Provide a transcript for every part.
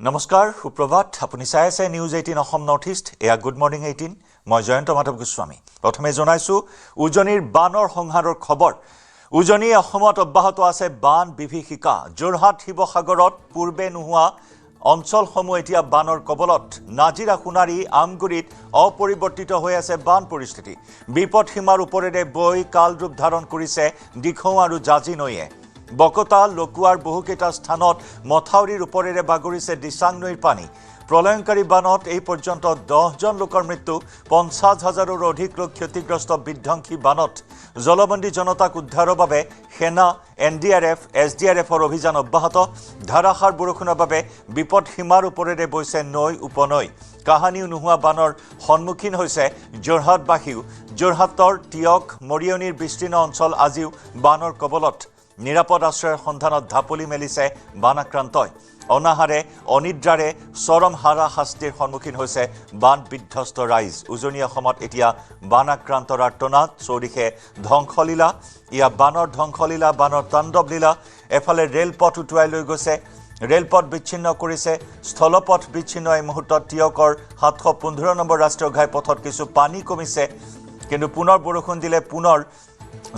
নমস্কাৰ সুপ্ৰভাত আপুনি চাই আছে নিউজ 18 অসম নৰ্থ ইষ্ট এয়া গুড মৰ্নিং 18 মই জয়ন্ত মাধৱ গোস্বামী প্ৰথমে জনাইছো উজনিৰ বানৰ সংহাৰৰ খবৰ উজনি অসমত অব্যাহত আছে বান বিভীষিকা যোৰহাট শিৱসাগৰত পূৰ্বে নোহোৱা অঞ্চলসমূহ এতিয়া বানৰ কবলত নাজিৰা সোণাৰী আমগুৰিত অপৰিৱৰ্তিত হৈ আছে বান পৰিস্থিতি বিপদ সীমাৰ ওপৰেৰে বৈ কাল ৰূপ ধাৰণ কৰিছে দিখৌ আৰু জাজি নৈয়ে বকতা লকুৱাৰ বহুকেইটা স্থানত মথাউৰিৰ ওপৰেৰে বাগৰিছে দিচাং নৈৰ পানী প্ৰলয়ংকাৰী বানত এই পৰ্যন্ত 10 জন লোকৰ মৃত্যু 50,000ৰো অধিক লোক ক্ষতিগ্ৰস্ত বিধ্বংসী বানত জলবন্দী জনতাক উদ্ধাৰৰ বাবে সেনা এনডিআৰএফ এছডিআৰএফৰ অভিযান অব্যাহত ধাৰাসাৰ বৰষুণৰ বাবে বিপদ সীমাৰ ওপৰেৰে বৈছে নৈ উপনৈ কাহানিও নোহোৱা বানৰ সন্মুখীন হৈছে যোৰহাটবাসীও যোৰহাটৰ টিয়ক মৰিয়নিৰ বিস্তীৰ্ণ অঞ্চল আজিও বানৰ কবলত নিৰাপদ আশ্ৰয়ৰ সন্ধানত ঢাপলি মেলিছে বানাক্ৰান্তই অনাহাৰে অনিদ্ৰাৰে চৰম হাৰাশাস্তিৰ সন্মুখীন হৈছে বান বিধ্বস্ত ৰাইজ উজনি অসমত এতিয়া বানাক্ৰান্তৰ আৰ্তনাদ চৌদিশে ধ্বংসলীলা ইয়া বানৰ ধ্বংসলীলা বানৰ তাণ্ডৱলীলা এফালে ৰেলপথ উটুৱাই লৈ গৈছে ৰেলপথ বিচ্ছিন্ন কৰিছে স্থলপথ বিচ্ছিন্ন এই মুহূৰ্তত টিয়কৰ 715 নম্বৰ ৰাষ্ট্ৰীয় ঘাইপথত কিছু পানী কমিছে কিন্তু পুনৰ বৰষুণ দিলে পুনৰ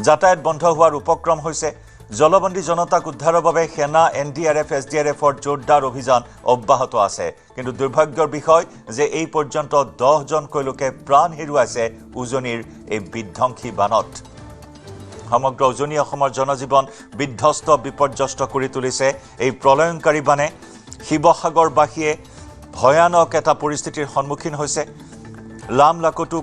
যাতায়াত বন্ধ হোৱাৰ উপক্ৰম হৈছে জলবন্দী জনতাক উদ্ধাৰৰ বাবে সেনা এনডিআৰএফ এছডিআৰএফৰ জোৰদাৰ অভিযান অব্যাহত আছে কিন্তু দুৰ্ভাগ্যৰ বিষয় যে এই পৰ্যন্ত 10 জনকৈ লোকে প্ৰাণ হেৰুৱাইছে উজনিৰ এই বিধ্বংসী বানত সমগ্ৰ উজনি অসমৰ জনজীৱন বিধ্বস্ত বিপৰ্যস্ত কৰি তুলিছে এই প্ৰলয়ংকাৰী বানে শিৱসাগৰবাসীয়ে ভয়ানক এটা পৰিস্থিতিৰ সন্মুখীন হৈছে লাম লাকটো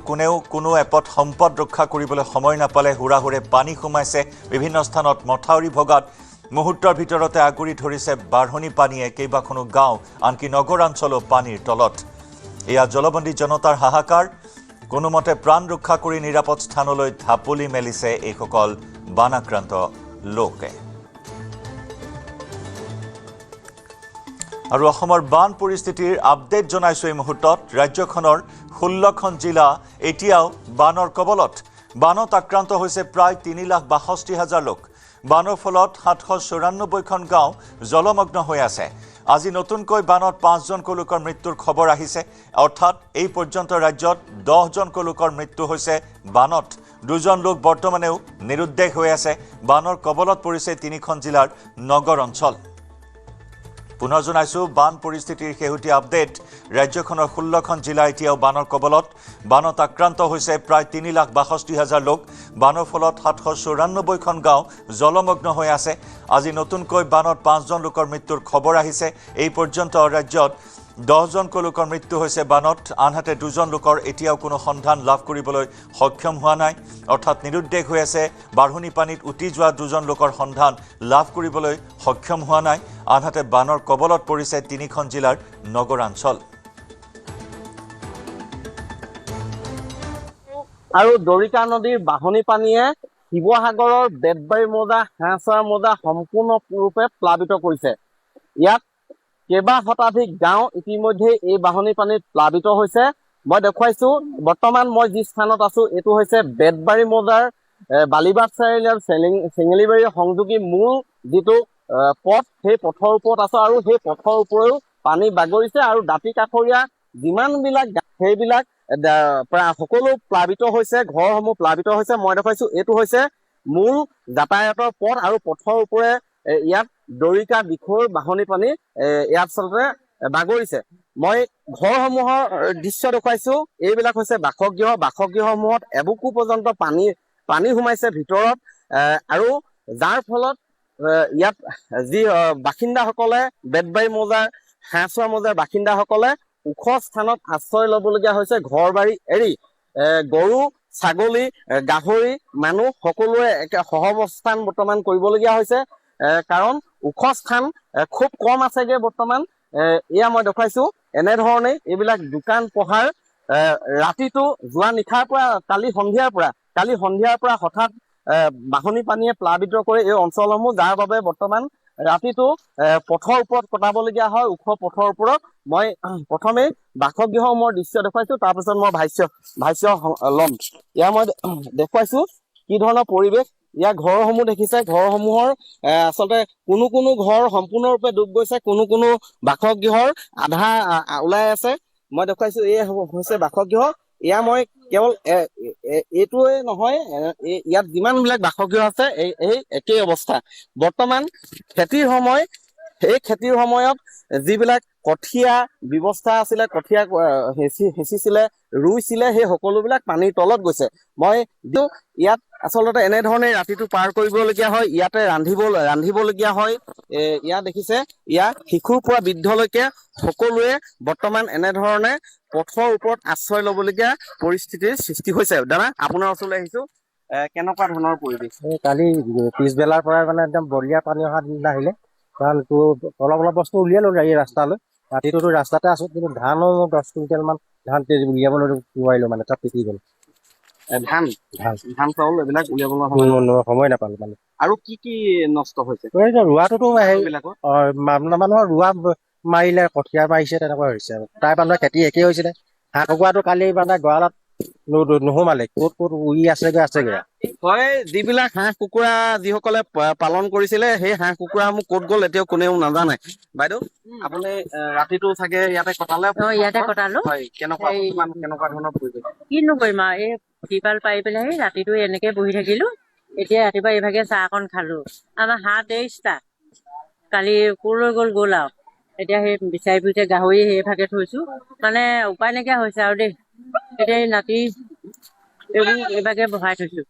কোনো এপত সম্পদ ৰক্ষা কৰিবলৈ সময় নাপালে হুৰাহুৰে পানী সোমাইছে বিভিন্ন স্থানত মথাউৰি ভগাত মুহূৰ্তৰ ভিতৰতে আগুৰি ধৰিছে বাঢ়নি পানীয়ে কেইবাখনো গাঁও আনকি নগৰাঞ্চলো পানীৰ তলত এয়া জলবন্দী জনতাৰ হাহাকাৰ কোনোমতে প্ৰাণ ৰক্ষা কৰি নিৰাপদ স্থানলৈ ঢাপলি মেলিছে এইসকল বানাক্ৰান্ত লোকে আৰু অসমৰ বান পৰিস্থিতিৰ আপডেট জনাইছো এই মুহূৰ্তত ৰাজ্যখনৰ 16খন জিলা এতিয়াও বানৰ কবলত বানত আক্ৰান্ত হৈছে প্ৰায় 3,62,000 লোক বানৰ ফলত 794খন গাঁও জলমগ্ন হৈ আছে আজি নতুনকৈ বানত 5 জনকৈ লোকৰ মৃত্যুৰ খবৰ আহিছে অৰ্থাৎ এই পৰ্যন্ত ৰাজ্যত 10 জনকৈ লোকৰ মৃত্যু হৈছে বানত 2 জন লোক বৰ্তমানেও নিৰুদ্দেশ হৈ আছে বানৰ কবলত পৰিছে 3খন জিলাৰ নগৰ অঞ্চল পুনৰ জনাইছো বান পৰিস্থিতিৰ শেহতীয়া আপডেট ৰাজ্যখনৰ 16খন জিলা এতিয়াও বানৰ কবলত বানত আক্ৰান্ত হৈছে প্ৰায় 3,62,000 লোক বানৰ ফলত 794খন গাঁও জলমগ্ন হৈ আছে আজি নতুনকৈ বানত 5 জন লোকৰ মৃত্যুৰ খবৰ আহিছে এই পৰ্যন্ত ৰাজ্যত 10 জনকৈ লোকৰ মৃত্যু হৈছে বানত আনহাতে 2 জন লোকৰ এতিয়াও কোনো সন্ধান লাভ কৰিবলৈ সক্ষম হোৱা নাই অৰ্থাৎ নিৰুদ্দেশ হৈ আছে বাঢ়নি পানীত উটি যোৱা 2 জন লোকৰ সন্ধান লাভ কৰিবলৈ সক্ষম হোৱা নাই আনহাতে বানৰ কবলত পৰিছে 3খন জিলাৰ নগৰাঞ্চল আৰু দৰিকা নদীৰ বাঢ়নি পানীয়ে শিৱসাগৰৰ বেতবাৰী মৌজা হাঁহচৰা মৌজা সম্পূৰ্ণৰূপে প্লাবিত কৰিছে ইয়াত কেইবা শতাধিক গাঁও ইতিমধ্যে এই বাঢ়নি পানীত প্লাবিত হৈছে মই দেখুৱাইছো বৰ্তমান মই যি স্থানত আছো এটো হৈছে বেতবাৰী মৌজাৰ বালিবাগ চাৰিআলি আৰু চেঙেলিবাৰী সংযোগী মূল যিটো পথ সেই পথৰ ওপৰত আছে আৰু সেই পথৰ ওপৰেও পানী বাগৰিছে আৰু দাঁতি কাষৰীয়া যিমানবিলাক সেইবিলাক প্ৰায় সকলো প্লাবিত হৈছে ঘৰসমূহ প্লাবিত হৈছে মই দেখুৱাইছো এটো হৈছে মূল যাতায়াতৰ পথ আৰু পথৰ ওপৰে ইয়াত দৰিকা দিখৌৰ বাঢ়নি পানী ইয়াত চলতে বাগৰিছে মই ঘৰসমূহৰ দৃশ্য দেখুৱাইছো এইবিলাক হৈছে বাসগৃহসমূহত এবুকু পৰ্যন্ত পানী সোমাইছে ভিতৰত আৰু যাৰ ফলত ইয়াত যি বাসিন্দাসকলে বেতবাৰী মৌজাৰ হাঁহচৰা মৌজাৰ বাসিন্দাসকলে ওখ স্থানত আশ্ৰয় ল'বলগীয়া হৈছে ঘৰ বাৰী এৰি গৰু ছাগলী গাহৰি মানুহ সকলোৱে সহাৱস্থান বৰ্তমান কৰিবলগীয়া হৈছে কাৰণ ওখ স্থান খুব কম আছেগে বৰ্তমান এয়া মই দেখুৱাইছো এনেধৰণে এইবিলাক দোকান পোহাৰ ৰাতিটো যোৱা নিশাৰ পৰা কালি সন্ধিয়াৰ পৰা হঠাৎ বাঢ়নি পানীয়ে প্লাবিত কৰে এই অঞ্চলসমূহ যাৰ বাবে বৰ্তমান ৰাতিটো পথৰ ওপৰত কটাবলগীয়া হয় ওখ পথৰ ওপৰত মই প্ৰথমে বাসগৃহসমূহৰ দৃশ্য দেখুৱাইছো তাৰপিছত মই ভাষ্য ল'ম ইয়াৰ মই দেখুৱাইছো কি ধৰণৰ পৰিৱেশ ইয়াৰ ঘৰসমূহ দেখিছে, ঘৰসমূহৰ আচলতে কোনো ঘৰ সম্পূৰ্ণৰূপে ডুব গৈছে, কোনো বাসগৃহৰ আধা ওলাই আছে। মই দেখুৱাইছো এই হৈছে বাসগৃহ। এয়া মই কেৱল এইটোৱে নহয়, ইয়াত যিমান বিলাক বাসগৃহ আছে এই একেই অৱস্থা। বৰ্তমান খেতিৰ সময়, এই খেতিৰ সময়ত যিবিলাক কঠীয়া ব্যৱস্থা আছিলে, কঠীয়া সিঁচিছিলে, ৰুইছিলে, সেই সকলোবিলাক পানীৰ তলত গৈছে। মই ইয়াত আচলতে এনেধৰণে ৰাতিটো পাৰ কৰিবলগীয়া হয়, ইয়াতে ৰান্ধিবলগীয়া হয়। ইয়াত দেখিছে, ইয়াত শিশুৰ পৰা বৃদ্ধলৈকে সকলোৱে বৰ্তমান এনেধৰণে পথৰ ওপৰত আশ্ৰয় লবলগীয়া পৰিস্থিতিৰ সৃষ্টি হৈছে। দাদা, আপোনাৰ ওচৰলৈ আহিছো, কেনেকুৱা ধৰণৰ পৰিৱেশ? কালি পিছবেলাৰ পৰা মানে একদম বঢ়িয়া পানী অহা দিন আহিলে, কাৰণ অলপ বস্তু উলিয়ালো এই ৰাস্তালৈ। ৰাতিটোতো ৰাস্তাতে আছো, কিন্তু ধানো 10 কুইণ্টেল মান ধান উলিয়াব নোৱাৰিলো, মানে তাত তিতি গ'ল। ধান চাউল এইবিলাক উলিয়াবলৈ সময় নাপালো মানে। আৰু কি নষ্ট হৈছে? ৰোৱাটোতো মানুহৰ ৰোৱা মাৰিলে, কঠীয়া মাৰিছে, তেনেকুৱা হৈছে। প্ৰায় মানুহৰ খেতি একেই হৈছিলে। হাঁহ কুকুৰাটো কালি মানে গঁৰালত নোসোমালে, ক'ত উৰি আছেগৈ। হয়, যিবিলাক হাঁহ কুকুৰা যিসকলে পালন কৰিছিলে, সেই হাঁহ কুকুৰাসমূহ ক'ত গ'ল এতিয়াও কোনেও নাজানে। বাইদেউ, আপুনি ৰাতিটো চাগে ইয়াতে কটালে? ইয়াতে কটালো। হয়, কেনেকুৱা ধৰণৰ পৰিৱেশ? কিনো কৰিম আৰু, এই ত্ৰিপাল পাৰি পেলাই ৰাতিটো এনেকে বহি থাকিলো। এতিয়া ৰাতিপুৱা এইভাগে চাহ অকণ খালো। আমাৰ হাঁহ 23টা, কালি কলৈ গ'ল আৰু। এতিয়া সেই বিচাৰি ফুৰিছে, গাহৰি সেইভাগে থৈছো, মানে উপায় নাইকিয়া হৈছে আৰু দেই। এতিয়া নাতি এইভাগে বহাই থৈছো।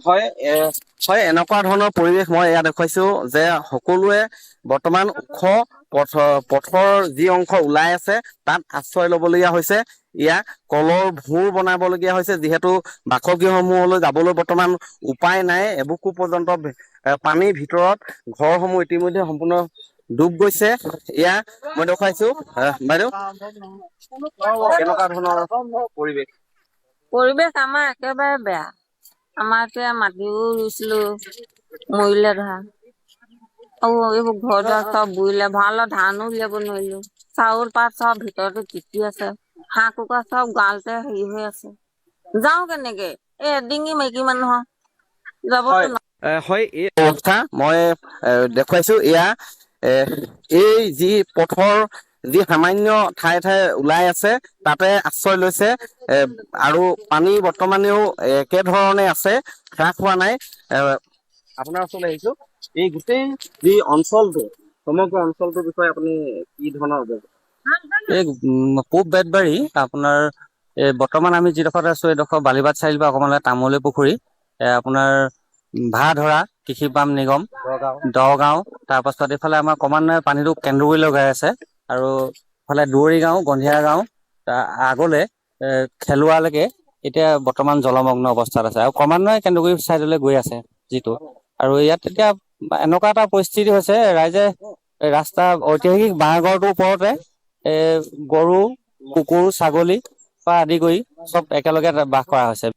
হয়, এনেকুৱা ধৰণৰ পৰিৱেশ মই ইয়াত দেখুৱাইছো যে সকলোৱে বৰ্তমান ওখ পথৰ যি অংশ ওলাই আছে তাত আশ্ৰয় লবলগীয়া হৈছে। ইয়াত কলৰ ভূৰ বনাবলগীয়া হৈছে, যিহেতু বাসগৃহসমূহলৈ যাবলৈ বৰ্তমান উপায় নাই। এবুকু পৰ্যন্ত পানীৰ ভিতৰত ঘৰসমূহ ইতিমধ্যে সম্পূৰ্ণ ডুব গৈছে। এয়া মই দেখুৱাইছো। বাইদেউ, কেনেকুৱা ধৰণৰ পৰিৱেশ? পৰিৱেশ আমাৰ একেবাৰে বেয়া। আমাৰ এতিয়া মাটিও ৰুইছিলো, মৰিলে ধৰা। আৰু এইবোৰ ঘৰ দুৱাৰ চব বুৰিলে, ভঁৰালত ধানো উলিয়াব নোৱাৰিলো। চাউল পাত চব ভিতৰতে তিতি আছে। হাঁহ কুকুৰা চব গঁৰালতে হেৰি হৈ আছে। যাওঁ কেনেকে? ডিঙি মাইকী মানুহৰ যাবতো হয়, এই অৱস্থা মই দেখুৱাইছো। এয়া এই যি পথৰ যি সামান্য ঠাই ওলাই আছে, তাতে আশ্ৰয় লৈছে। আৰু পানী বৰ্তমানেও একেধৰণে আছে, হ্ৰাস হোৱা নাই। আপোনাৰ ওচৰলৈ আহিছো, এই গোটেই যি অঞ্চলটো, সমগ্ৰ অঞ্চলটোৰ বিষয়ে আপুনি কি ধৰণৰ অৱগত? এই পূব বেতবাৰী আপোনাৰ বৰ্তমান আমি যিডোখৰত আছো, এইডোখৰ বালিবাট চাৰিআলিৰ পৰা অকণমান তামুলী পুখুৰী, আপোনাৰ ভাধৰা কৃষি পাম নিগম, দগাঁও, তাৰপাছত এইফালে আমাৰ ক্ৰমান্বয়ে পানীটো কেন্দুগুৰি লগাই আছে। আৰু ইফালে দুৱৰী গাঁও, গন্ধিয়া গাঁও, আগলে খেলুৱালৈকে এতিয়া বৰ্তমান জলমগ্ন অৱস্থাত আছে, আৰু ক্ৰমান্বয়ে কেন্দুগুৰি চাইডলৈ গৈ আছে যিটো। আৰু ইয়াত এতিয়া এনেকুৱা এটা পৰিস্থিতি হৈছে, ৰাইজে ৰাস্তা ঐতিহাসিক বাঁহঘৰটোৰ ওপৰতে গৰু, কুকুৰ, ছাগলী পৰা আদি কৰি চব একেলগে বাস কৰা হৈছে।